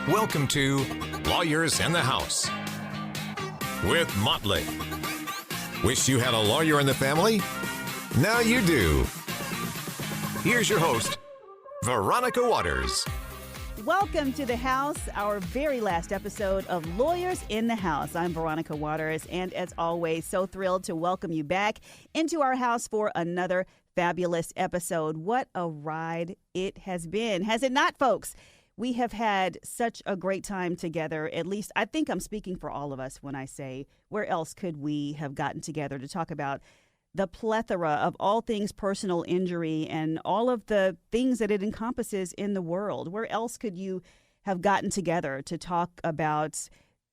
Welcome to Lawyers in the House with Motley. Wish you had a lawyer in the family? Now you do. Here's your host, Veronica Waters. Welcome to the house, our very last episode of Lawyers in the House. I'm Veronica Waters, and as always, so thrilled to welcome you back into our house for another fabulous episode. What a ride it has been, has it not, folks? We have had such a great time together. At least I think I'm speaking for all of us when I say, where else could we have gotten together to talk about the plethora of all things personal injury and all of the things that it encompasses in the world? Where else could you have gotten together to talk about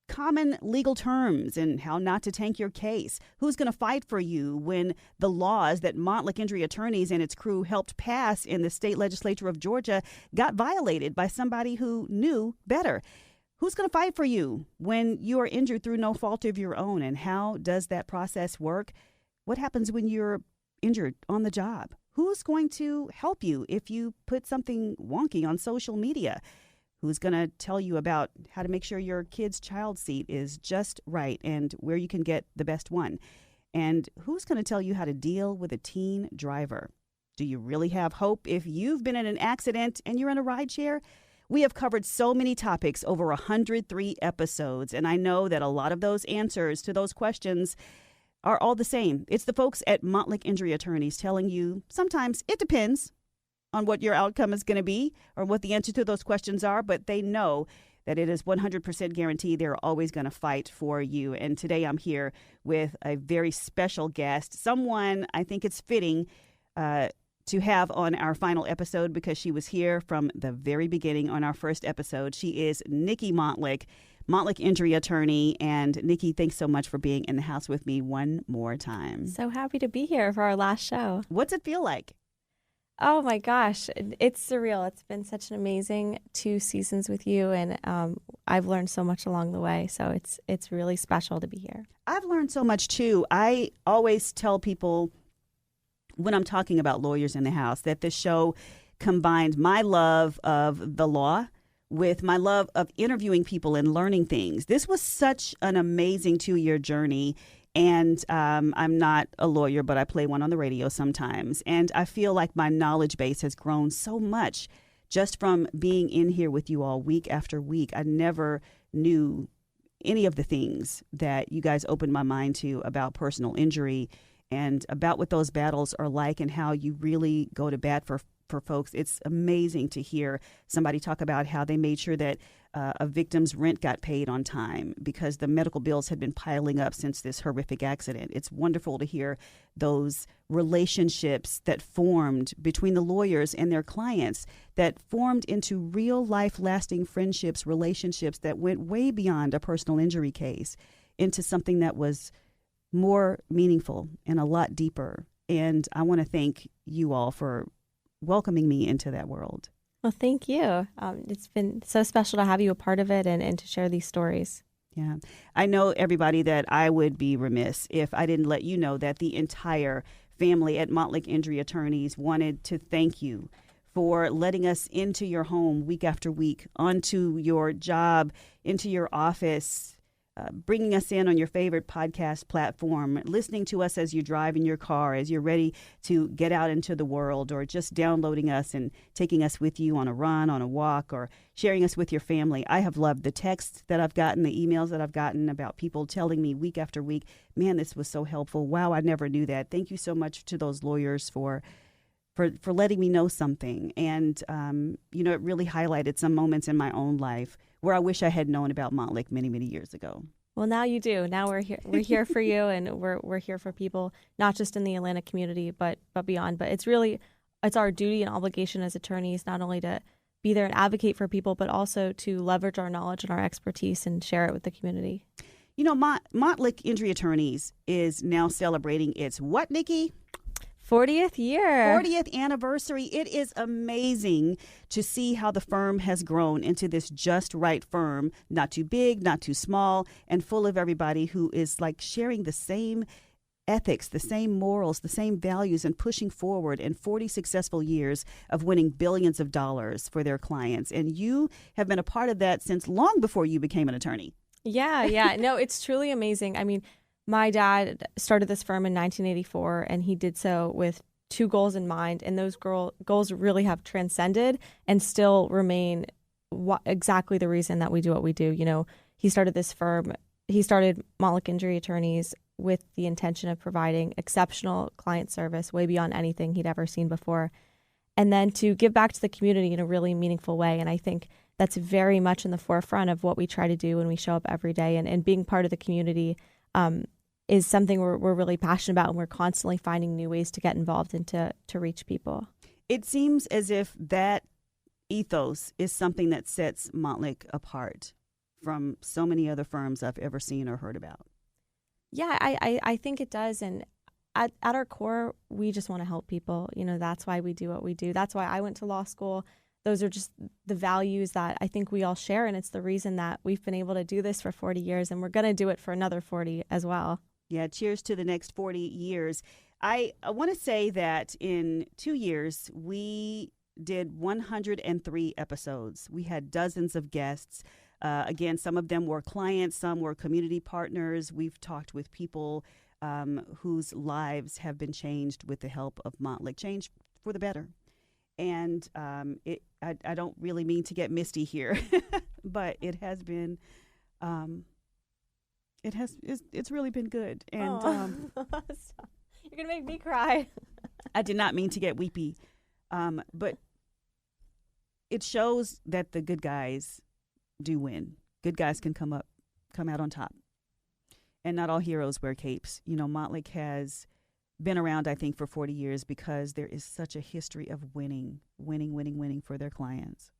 common legal terms and how not to tank your case? Who's going to fight for you when the laws that Montlick Injury Attorneys and its crew helped pass in the state legislature of Georgia got violated by somebody who knew better? Who's going to fight for you when you are injured through no fault of your own? And how does that process work? What happens when you're injured on the job? Who's going to help you if you put something wonky on social media? Who's going to tell you about how to make sure your kid's child seat is just right and where you can get the best one? And who's going to tell you how to deal with a teen driver? Do you really have hope if you've been in an accident and you're in a rideshare? We have covered so many topics over 103 episodes, and I know that a lot of those answers to those questions are all the same. It's the folks at Montlick Injury Attorneys telling you sometimes it depends on what your outcome is going to be or what the answer to those questions are, but they know that it is 100% guaranteed they're always going to fight for you. And today I'm here with a very special guest, someone I think it's fitting to have on our final episode because she was here from the very beginning on our first episode. She is Nikki Montlick, Montlick Injury Attorney. And Nikki, thanks so much for being in the house with me one more time. So happy to be here for our last show. What's it feel like? Oh my gosh, it's surreal. It's been such an amazing 2 seasons with you, and I've learned so much along the way. So it's really special to be here. I've learned so much too. I always tell people when I'm talking about Lawyers in the House that the show combined my love of the law with my love of interviewing people and learning things. This was such an amazing 2-year journey. And I'm not a lawyer, but I play one on the radio sometimes. And I feel like my knowledge base has grown so much just from being in here with you all week after week. I never knew any of the things that you guys opened my mind to about personal injury and about what those battles are like and how you really go to bat for folks. It's amazing to hear somebody talk about how they made sure that a victim's rent got paid on time because the medical bills had been piling up since this horrific accident. It's wonderful to hear those relationships that formed between the lawyers and their clients that formed into real life lasting friendships, relationships that went way beyond a personal injury case into something that was more meaningful and a lot deeper. And I want to thank you all for welcoming me into that world. Well, thank you. It's been so special to have you a part of it and to share these stories. Yeah. I know, everybody, that I would be remiss if I didn't let you know that the entire family at Montlick Injury Attorneys wanted to thank you for letting us into your home week after week, onto your job, into your office, bringing us in on your favorite podcast platform, listening to us as you drive in your car, as you're ready to get out into the world, or just downloading us and taking us with you on a run, on a walk, or sharing us with your family. I have loved the texts that I've gotten, the emails that I've gotten about people telling me week after week, man, this was so helpful. Wow, I never knew that. Thank you so much to those lawyers for letting me know something. And, it really highlighted some moments in my own life where I wish I had known about Montlick many, many years ago. Well, now you do. Now we're here. We're here for you, and we're here for people, not just in the Atlanta community, but beyond. But it's our duty and obligation as attorneys not only to be there and advocate for people, but also to leverage our knowledge and our expertise and share it with the community. Montlick Injury Attorneys is now celebrating its what, Nikki? 40th year. 40th anniversary. It is amazing to see how the firm has grown into this just right firm, not too big, not too small, and full of everybody who is like sharing the same ethics, the same morals, the same values, and pushing forward, and 40 successful years of winning billions of dollars for their clients. And you have been a part of that since long before you became an attorney. Yeah. No, it's truly amazing. I mean, my dad started this firm in 1984, and he did so with two goals in mind. And those goals really have transcended and still remain exactly the reason that we do what we do. You know, he started this firm. He started Mottlich Injury Attorneys with the intention of providing exceptional client service way beyond anything he'd ever seen before, and then to give back to the community in a really meaningful way. And I think that's very much in the forefront of what we try to do when we show up every day. And being part of the community is something we're really passionate about, and we're constantly finding new ways to get involved and to reach people. It seems as if that ethos is something that sets Mottlich apart from so many other firms I've ever seen or heard about. Yeah, I think it does. And at our core, we just want to help people. You know, that's why we do what we do. That's why I went to law school. Those are just the values that I think we all share. And it's the reason that we've been able to do this for 40 years. And we're going to do it for another 40 as well. Yeah, cheers to the next 40 years. I want to say that in 2 years, we did 103 episodes. We had dozens of guests. Again, some of them were clients, some were community partners. We've talked with people whose lives have been changed with the help of Mottlich, changed for the better. And I don't really mean to get misty here, but it has been, it's really been good. And you're gonna make me cry. I did not mean to get weepy, but it shows that the good guys do win. Good guys can come out on top. And not all heroes wear capes. You know, Mottlich has been around, I think, for 40 years because there is such a history of winning for their clients.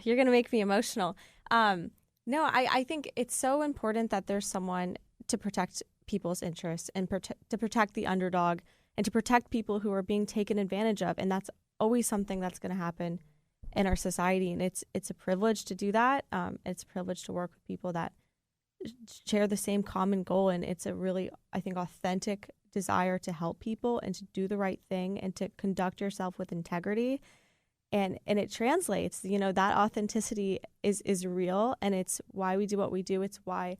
You're going to make me emotional. No, I think it's so important that there's someone to protect people's interests and to protect the underdog and to protect people who are being taken advantage of. And that's always something that's going to happen in our society. And it's a privilege to do that. It's a privilege to work with people that share the same common goal. And it's a really, I think, authentic desire to help people and to do the right thing and to conduct yourself with integrity. And it translates, you know, that authenticity is real, and it's why we do what we do. It's why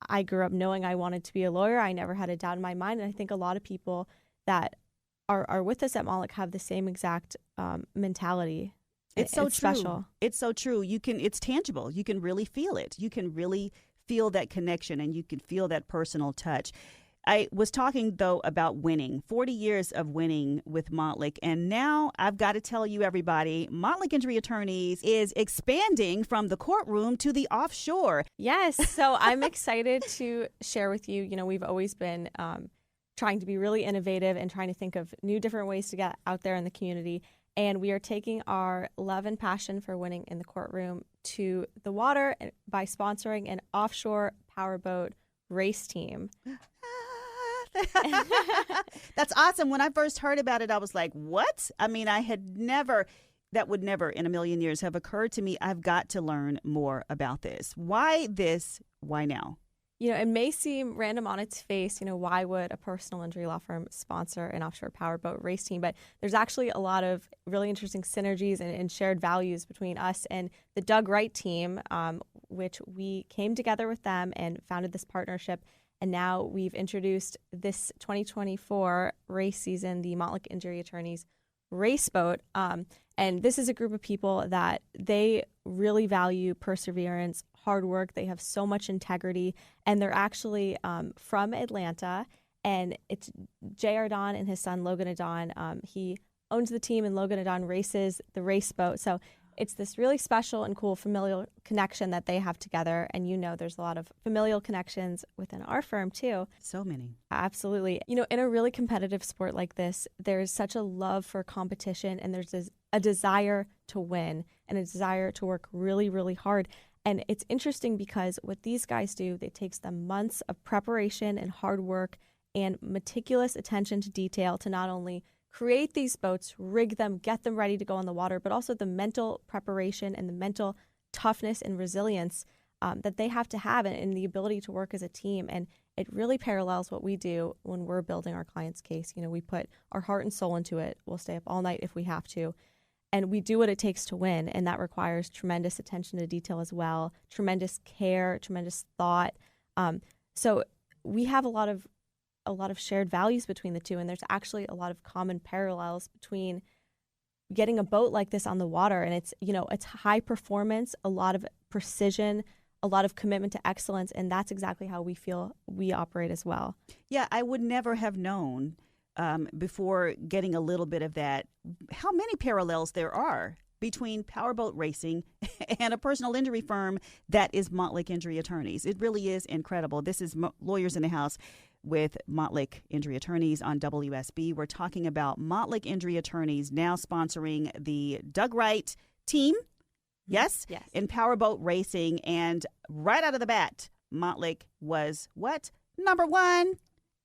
I grew up knowing I wanted to be a lawyer. I never had a doubt in my mind. And I think a lot of people that are with us at Mottlich have the same exact mentality. It's so true. Special. It's so true. It's tangible. You can really feel it. You can really feel that connection, and you can feel that personal touch. I was talking, though, about winning, 40 years of winning with Mottlich. And now I've got to tell you, everybody, Mottlich Injury Attorneys is expanding from the courtroom to the offshore. Yes. So I'm excited to share with you, you know, we've always been trying to be really innovative and trying to think of new different ways to get out there in the community. And we are taking our love and passion for winning in the courtroom to the water by sponsoring an offshore powerboat race team. That's awesome. When I first heard about it, I was like, what? I mean, that would never in a million years have occurred to me. I've got to learn more about this. Why this? Why now? You know, it may seem random on its face, you know, why would a personal injury law firm sponsor an offshore powerboat race team? But there's actually a lot of really interesting synergies and shared values between us and the Doug Wright team, which we came together with them and founded this partnership. And now we've introduced this 2024 race season, the Mottlich Injury Attorneys Race Boat. And this is a group of people that they really value perseverance, hard work. They have so much integrity, and they're actually from Atlanta. And it's J.R. Don and his son, Logan Adon. He owns the team, and Logan Adon races the race boat. So it's this really special and cool familial connection that they have together. And you know, there's a lot of familial connections within our firm too. So many. Absolutely. You know, in a really competitive sport like this, there's such a love for competition, and there's a desire to win and a desire to work really, really hard. And it's interesting because what these guys do, it takes them months of preparation and hard work and meticulous attention to detail to not only create these boats, rig them, get them ready to go on the water, but also the mental preparation and the mental toughness and resilience that they have to have, and the ability to work as a team. And it really parallels what we do when we're building our client's case. We put our heart and soul into it. We'll stay up all night if we have to. And we do what it takes to win. And that requires tremendous attention to detail as well, tremendous care, tremendous thought. So we have a lot of shared values between the two. And there's actually a lot of common parallels between getting a boat like this on the water. And it's high performance, a lot of precision, a lot of commitment to excellence. And that's exactly how we feel we operate as well. Yeah, I would never have known before getting a little bit of that, how many parallels there are between powerboat racing and a personal injury firm that is Montlick Injury Attorneys. It really is incredible. This is Lawyers in the House with Montlick Injury Attorneys on WSB. We're talking about Montlick Injury Attorneys now sponsoring the Doug Wright team. Yes? Yes. In powerboat racing. And right out of the bat, Montlick was what? Number one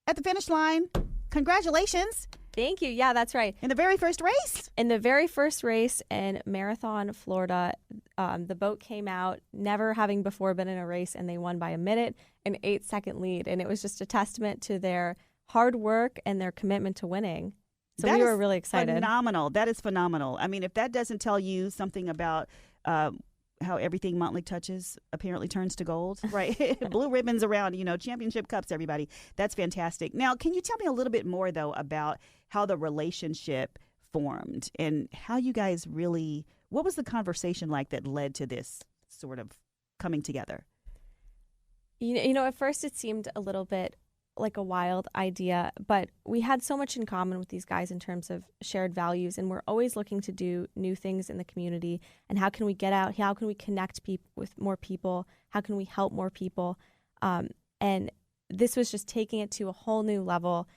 at the finish line. Congratulations. Thank you. Yeah, that's right. In the very first race? In the very first race in Marathon, Florida, the boat came out, never having before been in a race, and they won by a minute and 8-second lead. And it was just a testament to their hard work and their commitment to winning. So we were really excited. Phenomenal. That is phenomenal. I mean, if that doesn't tell you something about how everything Montlick touches apparently turns to gold, right? Blue ribbons around, championship cups, everybody. That's fantastic. Now, can you tell me a little bit more, though, about how the relationship formed and how you guys really, what was the conversation like that led to this sort of coming together? At first it seemed a little bit like a wild idea, but we had so much in common with these guys in terms of shared values, and we're always looking to do new things in the community. And how can we get out? How can we connect with more people? How can we help more people? And this was just taking it to a whole new level.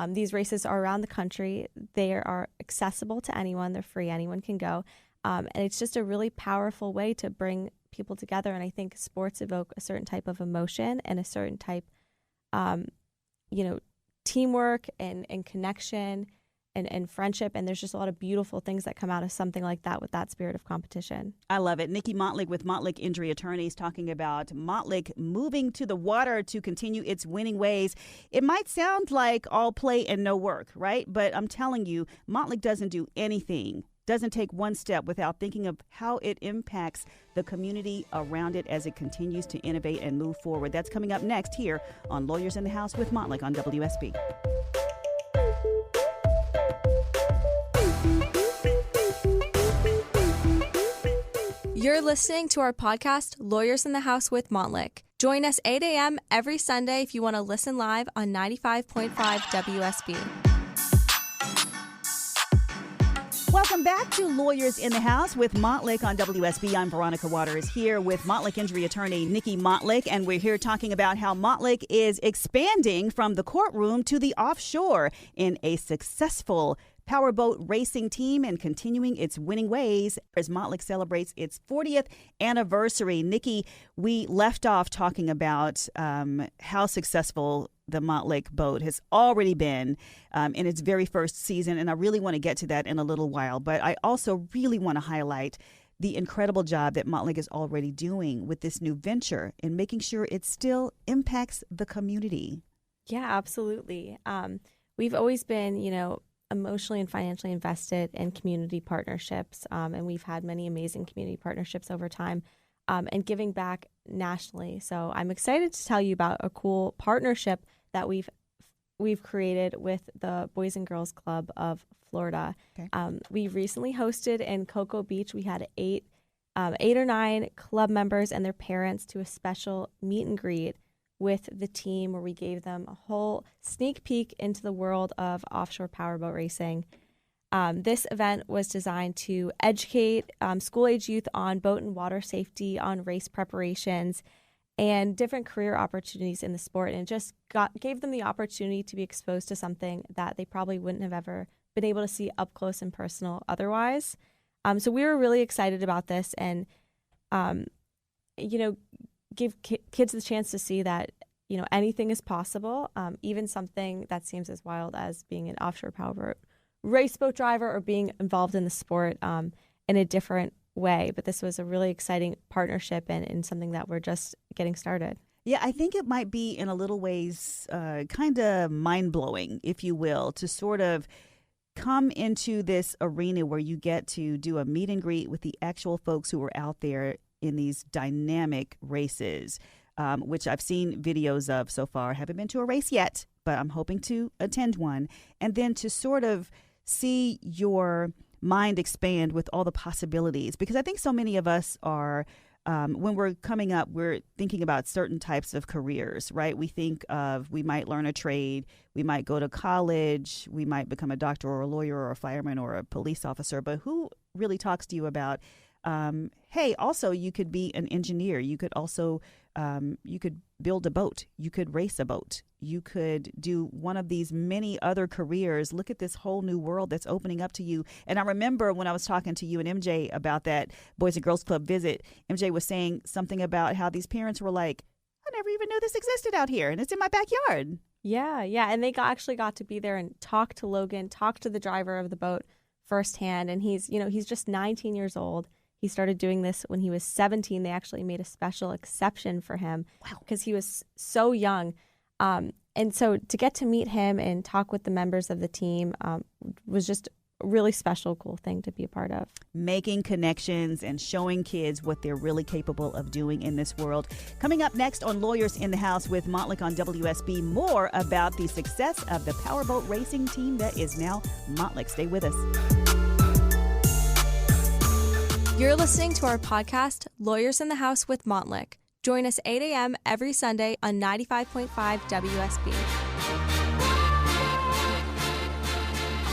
These races are around the country. They are accessible to anyone. They're free. Anyone can go. And it's just a really powerful way to bring people together. And I think sports evoke a certain type of emotion and a certain type teamwork and connection and friendship. And there's just a lot of beautiful things that come out of something like that with that spirit of competition. I love it. Nikki Montlick with Montlick Injury Attorneys talking about Montlick moving to the water to continue its winning ways. It might sound like all play and no work, right? But I'm telling you, Montlick doesn't do anything, doesn't take one step without thinking of how it impacts the community around it as it continues to innovate and move forward. That's coming up next here on Lawyers in the House with Montlick on WSB. You're listening to our podcast, Lawyers in the House with Montlick. Join us 8 a.m. every Sunday if you want to listen live on 95.5 WSB. Welcome back to Lawyers in the House with Montlick on WSB. I'm Veronica Waters here with Montlick Injury Attorney Nikki Montlick, and we're here talking about how Montlick is expanding from the courtroom to the offshore in a successful powerboat racing team and continuing its winning ways as Montlick celebrates its 40th anniversary. Nikki, we left off talking about how successful the Montlick boat has already been in its very first season, and I really want to get to that in a little while. But I also really want to highlight the incredible job that Montlick is already doing with this new venture and making sure it still impacts the community. Yeah, absolutely. We've always been, emotionally and financially invested in community partnerships, and we've had many amazing community partnerships over time, and giving back nationally. So I'm excited to tell you about a cool partnership that we've created with the Boys and Girls Club of Florida. Okay. We recently hosted in Cocoa Beach. We had eight or nine club members and their parents to a special meet and greet with the team where we gave them a whole sneak peek into the world of offshore powerboat racing. This event was designed to educate school-age youth on boat and water safety, on race preparations, and different career opportunities in the sport, and just gave them the opportunity to be exposed to something that they probably wouldn't have ever been able to see up close and personal otherwise. So we were really excited about this, and give kids the chance to see that anything is possible, even something that seems as wild as being an offshore powerboat race boat driver or being involved in the sport in a different way. But this was a really exciting partnership and something that we're just getting started. Yeah, I think it might be in a little ways kind of mind-blowing, if you will, to sort of come into this arena where you get to do a meet and greet with the actual folks who are out there in these dynamic races, which I've seen videos of so far. I haven't been to a race yet, but I'm hoping to attend one. And then to sort of see your mind expand with all the possibilities, because I think so many of us are, when we're coming up, we're thinking about certain types of careers, right? We think of, we might learn a trade, we might go to college, we might become a doctor or a lawyer or a fireman or a police officer, but who really talks to you about, hey, also you could be an engineer, you could also, you could build a boat, you could race a boat, you could do one of these many other careers. Look at this whole new world that's opening up to you. And I remember when I was talking to you and MJ about that Boys and Girls Club visit, MJ was saying something about how these parents were like, I never even knew this existed out here, and it's in my backyard. Yeah. And they actually got to be there and talk to Logan, talk to the driver of the boat firsthand. And he's just 19 years old. He started doing this when he was 17. They actually made a special exception for him because he was so young. And so to get to meet him and talk with the members of the team was just a really special, cool thing to be a part of. Making connections and showing kids what they're really capable of doing in this world. Coming up next on Lawyers in the House with Montlick on WSB, more about the success of the powerboat racing team that is now Montlick. Stay with us. You're listening to our podcast, Lawyers in the House with Montlick. Join us 8 a.m. every Sunday on 95.5 WSB.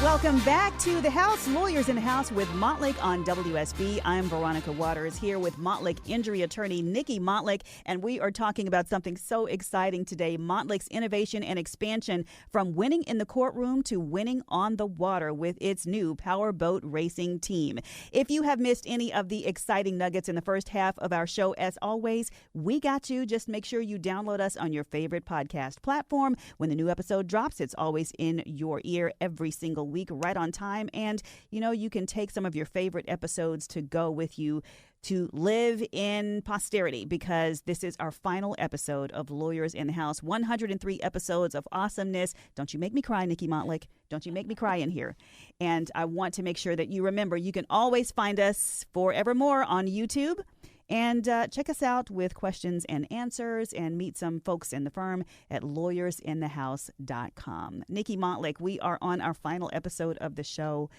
Welcome back to the house, Lawyers in the House with Montlick on WSB. I'm Veronica Waters here with Montlick injury attorney Nikki Montlick, and we are talking about something so exciting today, Montlick's innovation and expansion from winning in the courtroom to winning on the water with its new powerboat racing team. If you have missed any of the exciting nuggets in the first half of our show, as always, we got you. Just make sure you download us on your favorite podcast platform. When the new episode drops, it's always in your ear every single week, right on time. And, you know, you can take some of your favorite episodes to go with you to live in posterity, because this is our final episode of Lawyers in the House. 103 episodes of awesomeness. Don't you make me cry, Nikki Montlick. Don't you make me cry in here. And I want to make sure that you remember you can always find us forevermore on YouTube. And check us out with questions and answers and meet some folks in the firm at lawyersinthehouse.com. Nikki Montlick, we are on our final episode of the show.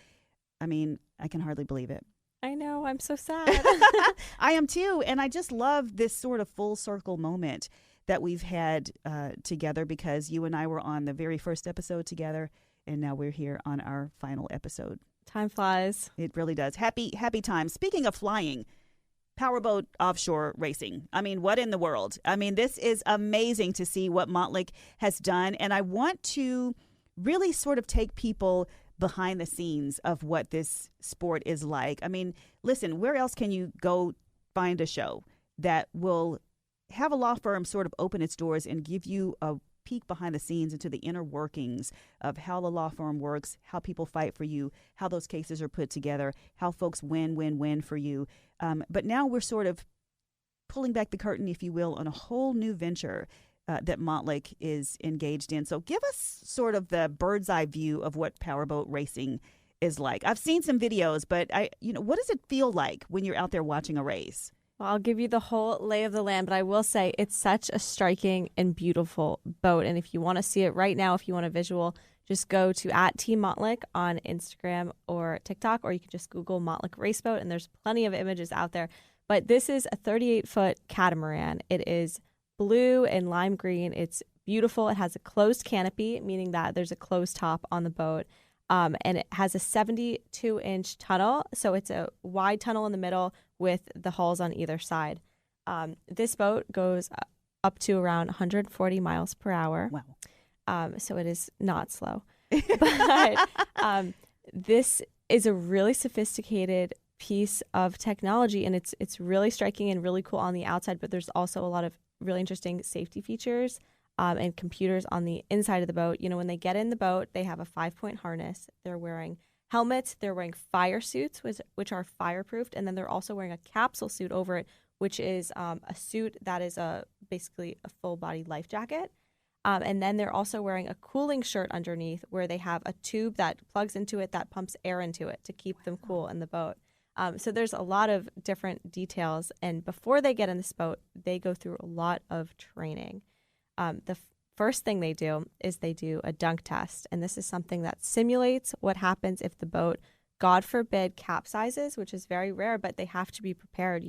I mean, I can hardly believe it. I know. I'm so sad. I am too. And I just love this sort of full circle moment that we've had together, because you and I were on the very first episode together, and now we're here on our final episode. Time flies. It really does. Happy time. Speaking of flying, powerboat offshore racing. I mean, what in the world? I mean, this is amazing to see what Montlick has done. And I want to really sort of take people behind the scenes of what this sport is like. I mean, listen, where else can you go find a show that will have a law firm sort of open its doors and give you a peek behind the scenes into the inner workings of how the law firm works, how people fight for you, how those cases are put together, how folks win for you. But now we're sort of pulling back the curtain, if you will, on a whole new venture that Montlick is engaged in. So give us sort of the bird's eye view of what powerboat racing is like. I've seen some videos, but what does it feel like when you're out there watching a race? Well, I'll give you the whole lay of the land, but I will say it's such a striking and beautiful boat. And if you want to see it right now, if you want a visual, just go to @TeamMontlick on Instagram or TikTok, or you can just Google Montlick Raceboat, and there's plenty of images out there. But this is a 38-foot catamaran. It is blue and lime green. It's beautiful. It has a closed canopy, meaning that there's a closed top on the boat. And it has a 72-inch tunnel. So it's a wide tunnel in the middle with the hulls on either side. This boat goes up to around 140 miles per hour. Wow. So it is not slow. But this is a really sophisticated piece of technology, and it's really striking and really cool on the outside, but there's also a lot of really interesting safety features and computers on the inside of the boat. You know, when they get in the boat, they have a 5-point harness. They're wearing helmets. They're wearing fire suits, which are fireproofed, and then they're also wearing a capsule suit over it, which is a suit that is basically a full-body life jacket. And then they're also wearing a cooling shirt underneath where they have a tube that plugs into it that pumps air into it to keep them cool in the boat. So there's a lot of different details. And before they get in this boat, they go through a lot of training. The first thing they do is they do a dunk test. And this is something that simulates what happens if the boat, God forbid, capsizes, which is very rare, but they have to be prepared,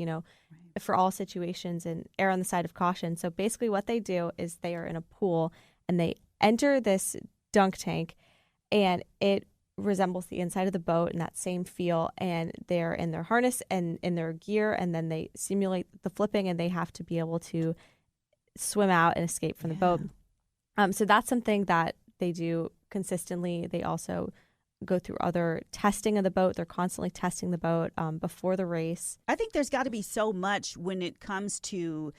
for all situations and err on the side of caution. So basically what they do is they are in a pool and they enter this dunk tank, and it resembles the inside of the boat in that same feel, and they're in their harness and in their gear, and then they simulate the flipping, and they have to be able to swim out and escape from the boat. So that's something that they do consistently. They also go through other testing of the boat. They're constantly testing the boat before the race. I think there's got to be so much when it comes to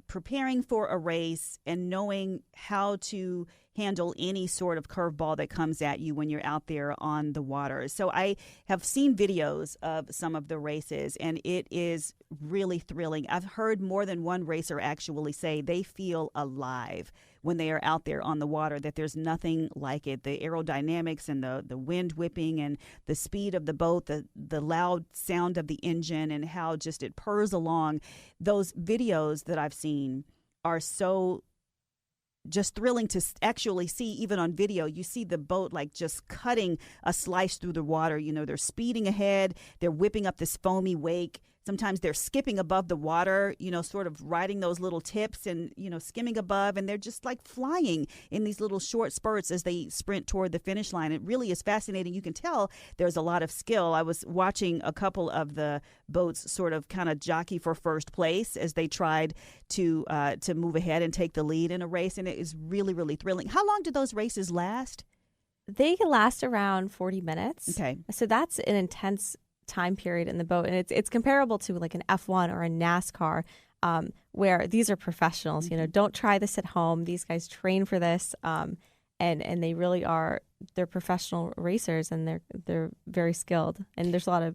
preparing for a race and knowing how to handle any sort of curveball that comes at you when you're out there on the water. So I have seen videos of some of the races, and it is really thrilling. I've heard more than one racer actually say they feel alive when they are out there on the water, that there's nothing like it. The aerodynamics and the wind whipping and the speed of the boat, the loud sound of the engine, and how just it purrs along. Those videos that I've seen are so just thrilling to actually see. Even on video, you see the boat like just cutting a slice through the water. They're speeding ahead. They're whipping up this foamy wake. Sometimes they're skipping above the water, sort of riding those little tips and, skimming above. And they're just like flying in these little short spurts as they sprint toward the finish line. It really is fascinating. You can tell there's a lot of skill. I was watching a couple of the boats sort of kind of jockey for first place as they tried to move ahead and take the lead in a race. And it is really, really thrilling. How long do those races last? They can last around 40 minutes. Okay. So that's an intense time period in the boat, and it's comparable to like an F1 or a NASCAR, where these are professionals. Don't try this at home. These guys train for this, and they really are. They're professional racers, and they're very skilled. And there's a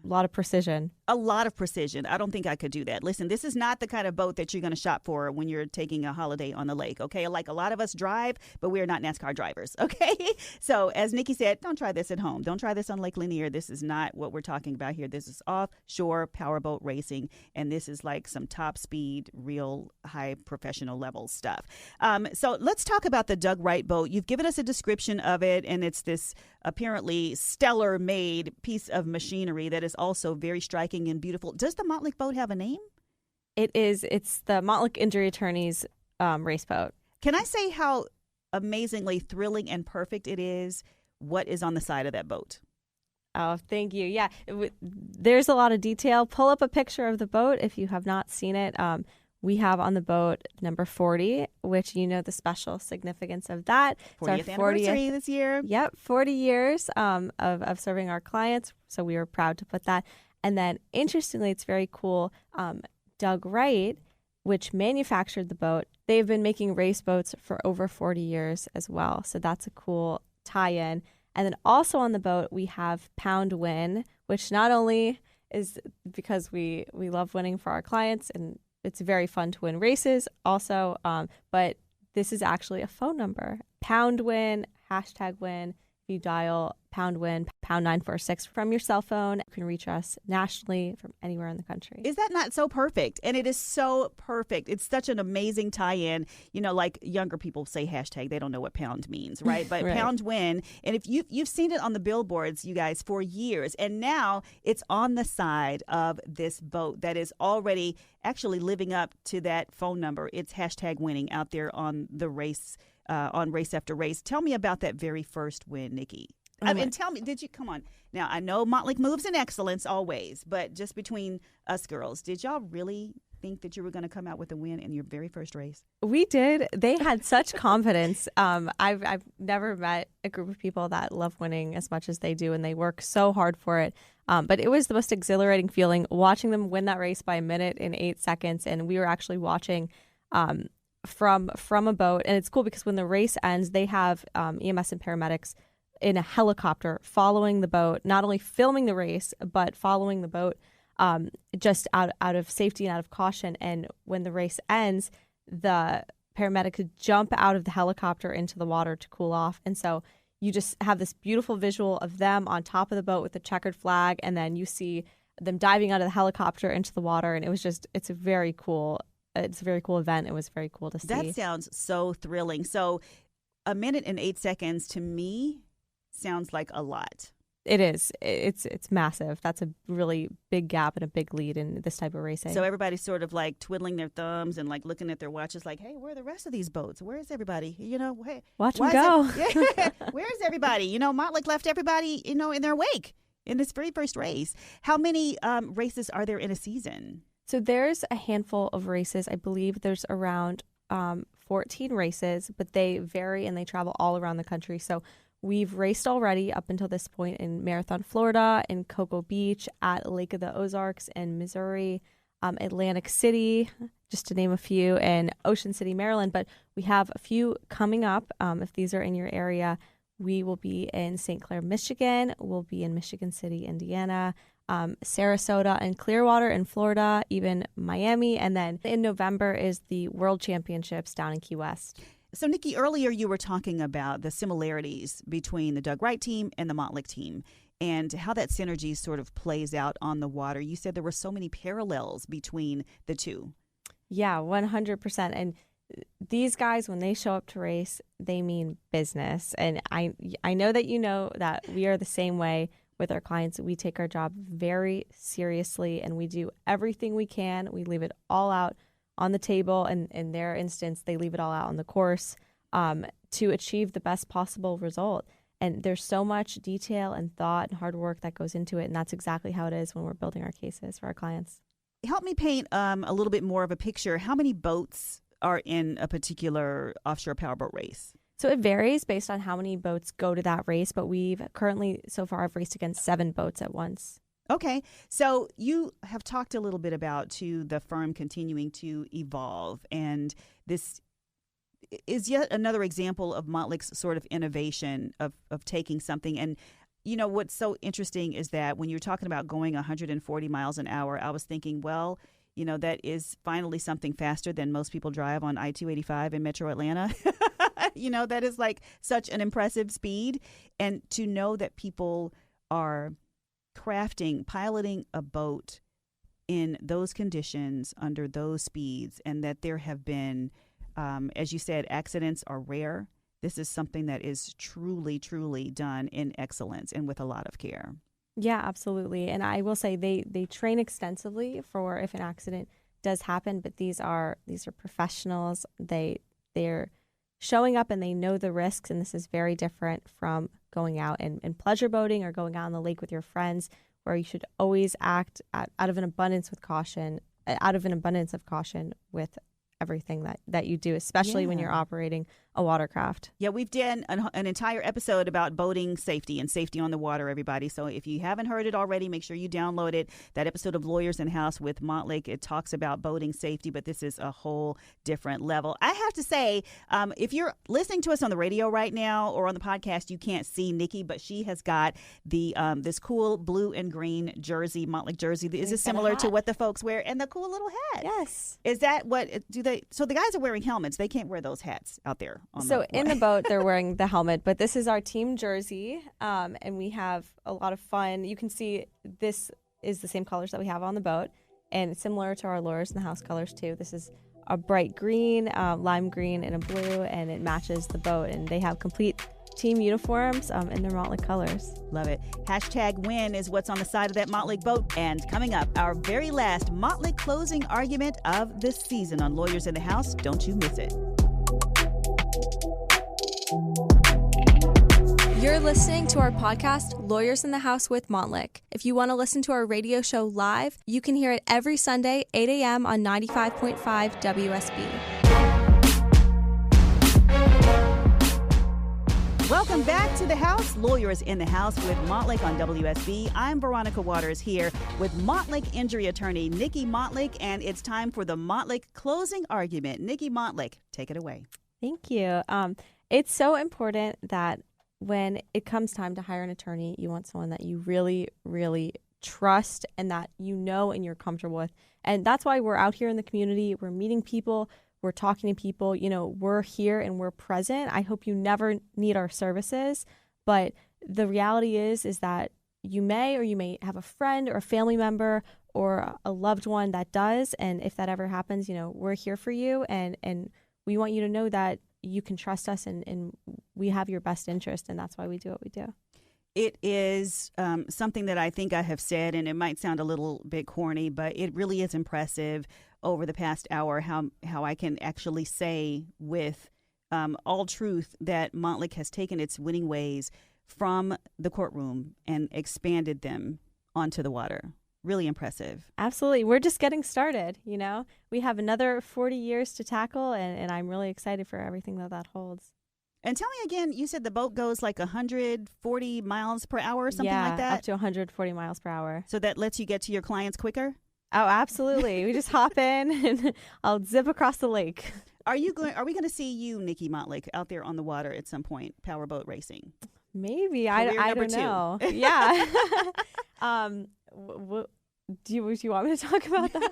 lot of precision. A lot of precision. I don't think I could do that. Listen, this is not the kind of boat that you're going to shop for when you're taking a holiday on the lake, okay? Like a lot of us drive, but we are not NASCAR drivers, okay? So as Nikki said, don't try this at home. Don't try this on Lake Lanier. This is not what we're talking about here. This is offshore powerboat racing, and this is like some top speed, real high professional level stuff. So let's talk about the Doug Wright boat. You've given us a description of it, and it's this apparently stellar made piece of machinery that is also very striking and beautiful. Does the Montlick boat have a name? It is. It's the Montlick Injury Attorneys race boat. Can I say how amazingly thrilling and perfect it is what is on the side of that boat? Oh, thank you. Yeah, there's a lot of detail. Pull up a picture of the boat if you have not seen it. We have on the boat number 40, which the special significance of that. 40th anniversary this year. Yep, 40 years of serving our clients. So we were proud to put that. And then, interestingly, it's very cool. Doug Wright, which manufactured the boat, they've been making race boats for over 40 years as well. So that's a cool tie-in. And then also on the boat, we have Pound Win, which not only is because we love winning for our clients, and it's very fun to win races also, but this is actually a phone number. Pound Win, #win. If you dial Pound Win, #946 from your cell phone, you can reach us nationally from anywhere in the country. Is that not so perfect? And it is so perfect. It's such an amazing tie-in. Like younger people say hashtag, they don't know what pound means, right? But Right. Pound Win. And if you've seen it on the billboards, you guys, for years. And now it's on the side of this boat that is already actually living up to that phone number. It's #winning out there on the race, on Race After Race. Tell me about that very first win, Nikki. And tell me, come on. Now, I know Montlick moves in excellence always, but just between us girls, did y'all really think that you were going to come out with a win in your very first race? We did. They had such confidence. I've never met a group of people that love winning as much as they do, and they work so hard for it. But it was the most exhilarating feeling watching them win that race by a minute and 8 seconds. And we were actually watching from a boat. And it's cool because when the race ends, they have EMS and paramedics in a helicopter following the boat, not only filming the race, but following the boat just out of safety and out of caution. And when the race ends, the paramedic could jump out of the helicopter into the water to cool off. And so you just have this beautiful visual of them on top of the boat with the checkered flag, and then you see them diving out of the helicopter into the water. And it's a very cool event. It was very cool to see. That sounds so thrilling. So 1 minute and 8 seconds to me sounds like a lot. It is. It's massive. That's a really big gap and a big lead in this type of racing. So everybody's sort of like twiddling their thumbs and like looking at their watches like, hey, where are the rest of these boats? Where is everybody? Hey, watch them go. Where's everybody? Motley left everybody, in their wake in this very first race. How many races are there in a season? So there's a handful of races. I believe there's around 14 races, but they vary and they travel all around the country. So we've raced already up until this point in Marathon, Florida, in Cocoa Beach, at Lake of the Ozarks in Missouri, Atlantic City, just to name a few, and Ocean City, Maryland. But we have a few coming up. If these are in your area, we will be in St. Clair, Michigan. We'll be in Michigan City, Indiana, Sarasota and Clearwater in Florida, even Miami. And then in November is the World Championships down in Key West. So, Nikki, earlier you were talking about the similarities between the Doug Wright team and the Motley team and how that synergy sort of plays out on the water. You said there were so many parallels between the two. Yeah, 100%. And these guys, when they show up to race, they mean business. And I know that you know that we are the same way with our clients. We take our job very seriously and we do everything we can. We leave it all out on the table, and in their instance, they leave it all out on the course to achieve the best possible result. And there's so much detail and thought and hard work that goes into it, and that's exactly how it is when we're building our cases for our clients. Help me paint a little bit more of a picture. How many boats are in a particular offshore powerboat race? So it varies based on how many boats go to that race, but we've currently, so far, I've raced against 7 boats at once. Okay. So you have talked a little bit about the firm continuing to evolve, and this is yet another example of Motley's sort of innovation of taking something. And, what's so interesting is that when you're talking about going 140 miles an hour, I was thinking, well, that is finally something faster than most people drive on I-285 in Metro Atlanta. That is like such an impressive speed. And to know that people are piloting a boat in those conditions under those speeds, and that there have been, as you said, accidents are rare. This is something that is truly, truly done in excellence and with a lot of care. Yeah, absolutely. And I will say they train extensively for if an accident does happen, but these are professionals. They're showing up and they know the risks, and this is very different from going out and pleasure boating or going out on the lake with your friends, where you should always act out of an abundance of caution with everything that you do, especially when you're operating a watercraft. Yeah, we've done an entire episode about boating safety and safety on the water, everybody. So if you haven't heard it already, make sure you download it. That episode of Lawyers in the House with Motley, it talks about boating safety, but this is a whole different level. I have to say, if you're listening to us on the radio right now or on the podcast, you can't see Nikki, but she has got the this cool blue and green jersey, Motley jersey. Is this similar to what the folks wear? And the cool little hat. Yes. Is that what do they? So the guys are wearing helmets. They can't wear those hats out there. So in the boat, they're wearing the helmet, but this is our team jersey, and we have a lot of fun. You can see this is the same colors that we have on the boat, and it's similar to our Lawyers in the House colors too. This is a bright green, lime green, and a blue, and it matches the boat, and they have complete team uniforms in their Motley colors. Love it. #win is what's on the side of that Motley boat. And coming up, our very last Motley closing argument of the season on Lawyers in the House. Don't you miss it. You're listening to our podcast, Lawyers in the House with Montlick. If you want to listen to our radio show live, you can hear it every Sunday, 8 a.m. on 95.5 WSB. Welcome back to the house, Lawyers in the House with Montlick on WSB. I'm Veronica Waters here with Montlick injury attorney Nikki Montlick, and it's time for the Montlick closing argument. Nikki Montlick, take it away. Thank you. It's so important that when it comes time to hire an attorney, you want someone that you really, really trust and that you know and you're comfortable with. And that's why we're out here in the community. We're meeting people. We're talking to people. We're here and we're present. I hope you never need our services. But the reality is that you may have a friend or a family member or a loved one that does. And if that ever happens, we're here for you. And we want you to know that you can trust us and we have your best interest. And that's why we do what we do. It is something that I think I have said, and it might sound a little bit corny, but it really is impressive over the past hour how I can actually say with all truth that Montlick has taken its winning ways from the courtroom and expanded them onto the water. Really impressive. Absolutely. We're just getting started, We have another 40 years to tackle, and I'm really excited for everything that holds. And tell me again, you said the boat goes like 140 miles per hour or something like that? Yeah, up to 140 miles per hour. So that lets you get to your clients quicker? Oh, absolutely. We just hop in and I'll zip across the lake. Are we going to see you, Nikki Montlick, out there on the water at some point, powerboat racing? Maybe. I don't know. Yeah. Do you want me to talk about that?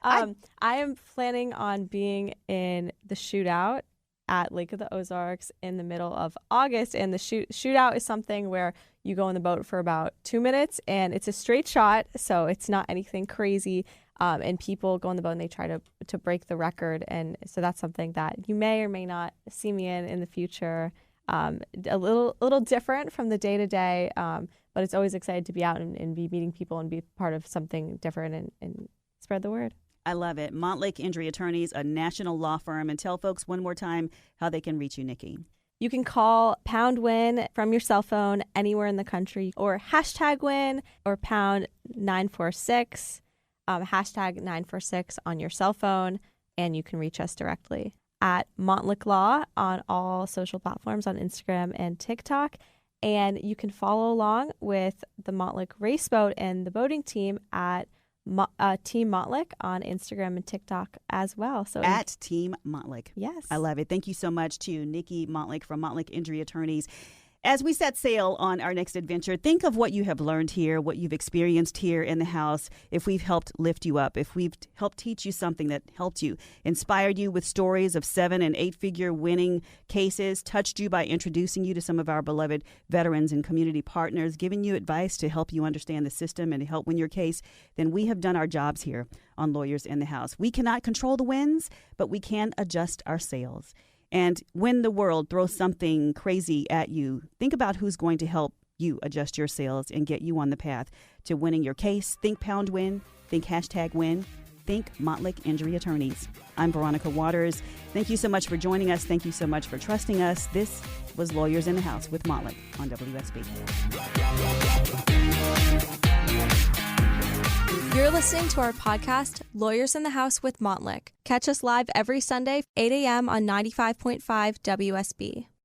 I am planning on being in the shootout at Lake of the Ozarks in the middle of August. And the shootout is something where you go in the boat for about 2 minutes and it's a straight shot. So it's not anything crazy. And people go in the boat and they try to break the record. And so that's something that you may or may not see me in the future. A little different from the day to day. But it's always excited to be out and be meeting people and be part of something different and spread the word. I love it. Montlick Injury Attorneys, a national law firm. And tell folks one more time how they can reach you, Nikki. You can call pound WIN from your cell phone anywhere in the country or hashtag WIN or pound 946, hashtag 946 on your cell phone. And you can reach us directly at Montlick Law on all social platforms on Instagram and TikTok. And you can follow along with the Montlick Race Boat and the boating team at Team Montlick on Instagram and TikTok as well. So at Team Montlick. Yes. I love it. Thank you so much to Nikki Montlick from Montlick Injury Attorneys. As we set sail on our next adventure, think of what you have learned here, what you've experienced here in the house. If we've helped lift you up, if we've helped teach you something that helped you, inspired you with stories of 7- and 8-figure winning cases, touched you by introducing you to some of our beloved veterans and community partners, giving you advice to help you understand the system and to help win your case, then we have done our jobs here on Lawyers in the House. We cannot control the winds, but we can adjust our sails. And when the world throws something crazy at you, think about who's going to help you adjust your sails and get you on the path to winning your case. Think pound WIN, think hashtag WIN, think Montlick Injury Attorneys. I'm Veronica Waters. Thank you so much for joining us. Thank you so much for trusting us. This was Lawyers in the House with Montlick on WSB. You're listening to our podcast, Lawyers in the House with Montlick. Catch us live every Sunday, 8 a.m. on 95.5 WSB.